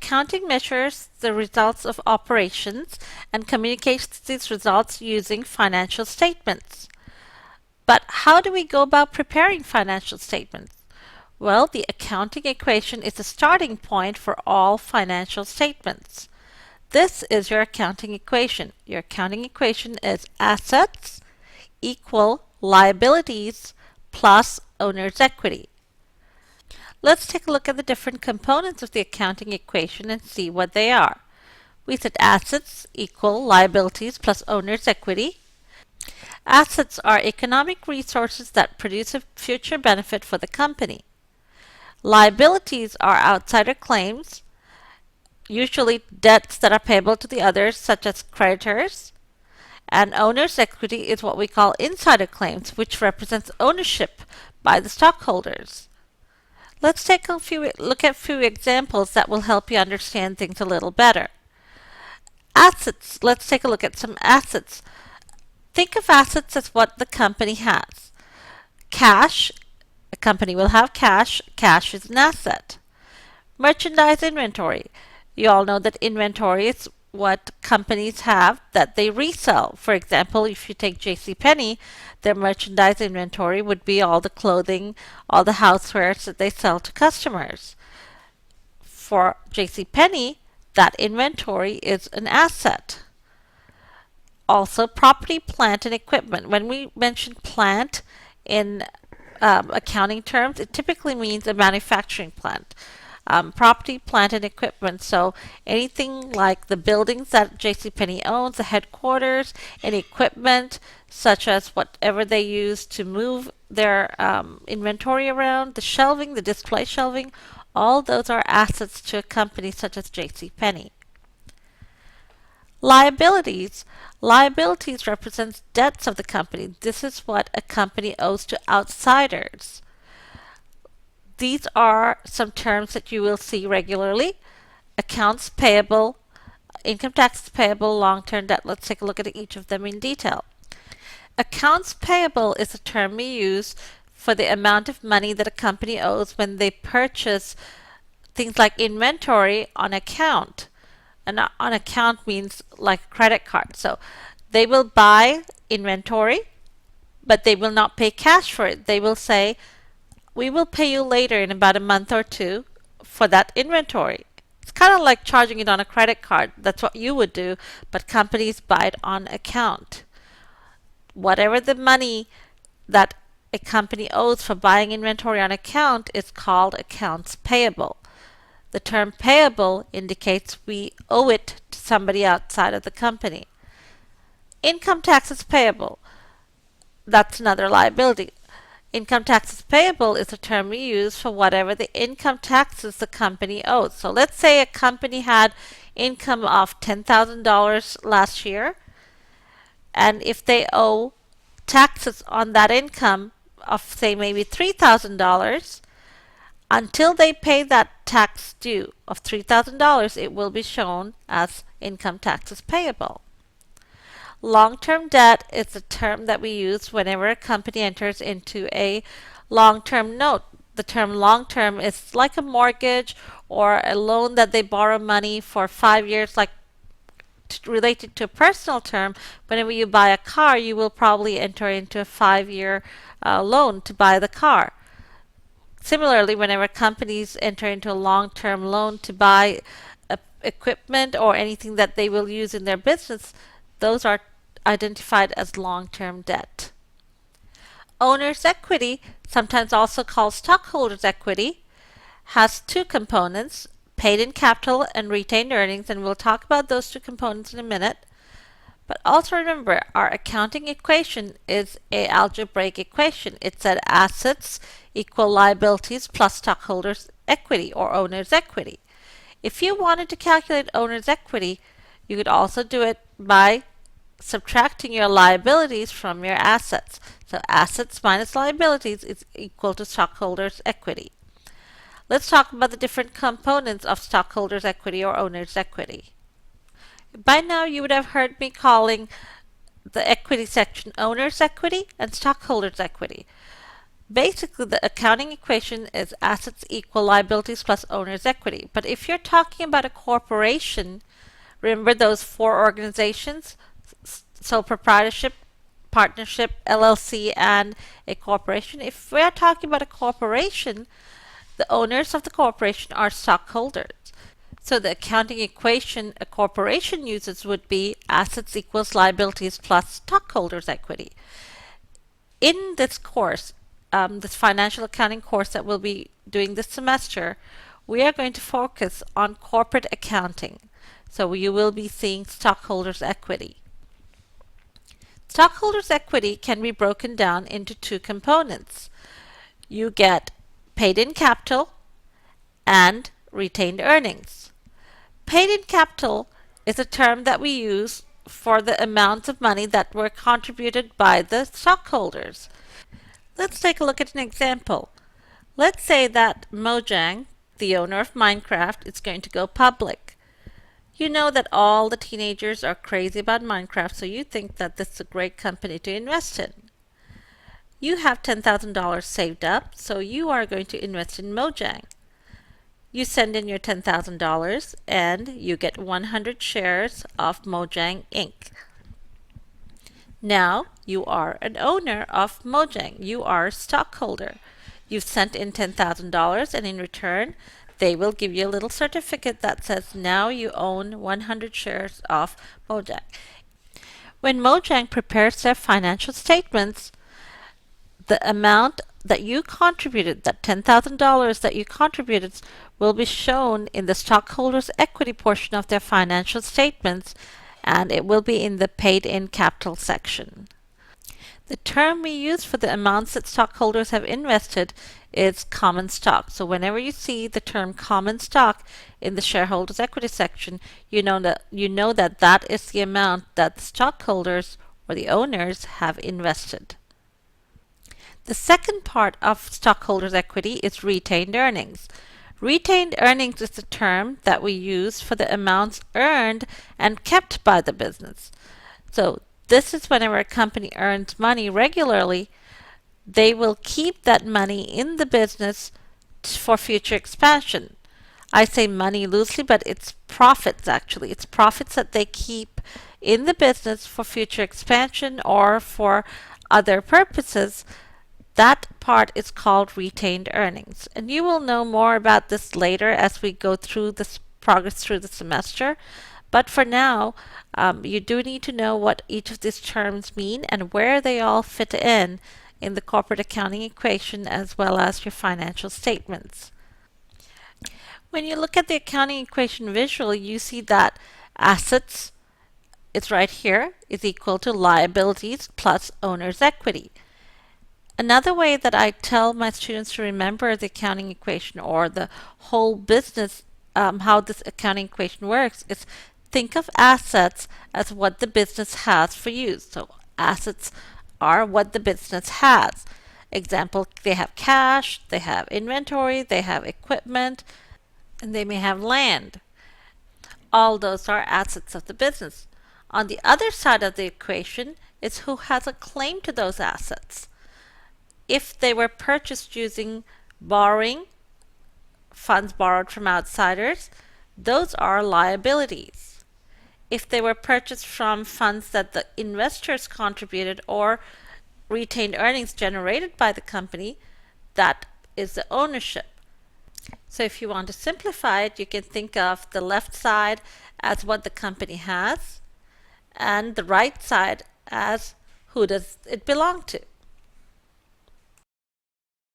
accounting measures the results of operations and communicates these results using financial statements. But how do we go about preparing financial statements? Well, the accounting equation is the starting point for all financial statements. This is your accounting equation. Your accounting equation is assets equal liabilities plus owner's equity. Let's take a look at the different components of the accounting equation and see what they are. We said assets equal liabilities plus owner's equity. Assets are economic resources that produce a future benefit for the company. Liabilities are outsider claims, usually debts that are payable to the others, such as creditors. And owner's equity is what we call insider claims, which represents ownership by the stockholders. Let's take a look at a few examples that will help you understand things a little better. Assets. Let's take a look at some assets. Think of assets as what the company has. Cash. A company will have cash. Cash is an asset. Merchandise inventory. You all know that inventory is what companies have that they resell. For example, if you take JCPenney, their merchandise inventory would be all the clothing, all the housewares that they sell to customers. For JCPenney, that inventory is an asset. Also, property, plant, and equipment. When we mention plant in accounting terms, it typically means a manufacturing plant. Property, plant, and equipment. So anything like the buildings that JCPenney owns, the headquarters, and equipment such as whatever they use to move their inventory around, the shelving, the display shelving, all those are assets to a company such as JCPenney. Liabilities. Liabilities represents debts of the company. This is what a company owes to outsiders. These are some terms that you will see regularly. Accounts payable, income taxes payable, long-term debt. Let's take a look at each of them in detail. Accounts payable is a term we use for the amount of money that a company owes when they purchase things like inventory on account. And on account means like a credit card. So they will buy inventory, but they will not pay cash for it. They will say, we will pay you later in about a month or two for that inventory. It's kind of like charging it on a credit card. That's what you would do, but companies buy it on account. Whatever the money that a company owes for buying inventory on account is called accounts payable. The term payable indicates we owe it to somebody outside of the company. Income taxes payable. That's another liability. Income taxes payable is a term we use for whatever the income taxes the company owes. So let's say a company had income of $10,000 last year, and if they owe taxes on that income of, say, maybe $3,000, until they pay that tax due of $3,000, it will be shown as income taxes payable. Long-term debt is a term that we use whenever a company enters into a long-term note. The term long-term is like a mortgage or a loan that they borrow money for 5 years, like related to a personal term. Whenever you buy a car, you will probably enter into a 5-year loan to buy the car. Similarly, whenever companies enter into a long-term loan to buy equipment or anything that they will use in their business, those are identified as long-term debt. Owner's equity, sometimes also called stockholders' equity, has two components, paid in capital and retained earnings, and we'll talk about those two components in a minute. But also remember, our accounting equation is an algebraic equation. It said assets equal liabilities plus stockholders' equity or owner's equity. If you wanted to calculate owner's equity, you could also do it by subtracting your liabilities from your assets. So assets minus liabilities is equal to stockholders' equity. Let's talk about the different components of stockholders' equity or owner's equity. By now you would have heard me calling the equity section owner's equity and stockholders' equity. Basically, the accounting equation is assets equal liabilities plus owner's equity. But if you're talking about a corporation, remember those four organizations? Sole proprietorship, partnership, LLC, and a corporation. If we're talking about a corporation, the owners of the corporation are stockholders. So the accounting equation a corporation uses would be assets equals liabilities plus stockholders' equity. In this course, this financial accounting course that we'll be doing this semester, we are going to focus on corporate accounting. So you will be seeing stockholders' equity. Stockholders' equity can be broken down into two components. You get paid in capital and retained earnings. Paid in capital is a term that we use for the amounts of money that were contributed by the stockholders. Let's take a look at an example. Let's say that Mojang, the owner of Minecraft, is going to go public. You know that all the teenagers are crazy about Minecraft, so you think that this is a great company to invest in. You have $10,000 saved up, so you are going to invest in Mojang. You send in your $10,000 and you get 100 shares of Mojang Inc. Now you are an owner of Mojang. You are a stockholder. You've sent in $10,000 and in return, they will give you a little certificate that says now you own 100 shares of Mojang. When Mojang prepares their financial statements, the amount that you contributed, that $10,000 that you contributed, will be shown in the stockholders' equity portion of their financial statements, and it will be in the paid in capital section. The term we use for the amounts that stockholders have invested is common stock. So whenever you see the term common stock in the shareholders' equity section, you know that that is the amount that the stockholders or the owners have invested. The second part of stockholders' equity is retained earnings. Retained earnings is the term that we use for the amounts earned and kept by the business. So this is whenever a company earns money regularly, they will keep that money in the business for future expansion. I say money loosely, but it's profits actually. It's profits that they keep in the business for future expansion or for other purposes. That part is called retained earnings. And you will know more about this later as we go through this progress through the semester. But for now, you do need to know what each of these terms mean and where they all fit in the corporate accounting equation as well as your financial statements. When you look at the accounting equation visually, you see that assets, it's right here, is equal to liabilities plus owner's equity. Another way that I tell my students to remember the accounting equation or the whole business, how this accounting equation works, is think of assets as what the business has for use. So assets are what the business has. Example, they have cash, they have inventory, they have equipment, and they may have land. All those are assets of the business. On the other side of the equation is who has a claim to those assets. If they were purchased using borrowing, funds borrowed from outsiders, those are liabilities. If they were purchased from funds that the investors contributed or retained earnings generated by the company, that is the ownership. So if you want to simplify it, you can think of the left side as what the company has and the right side as who does it belong to.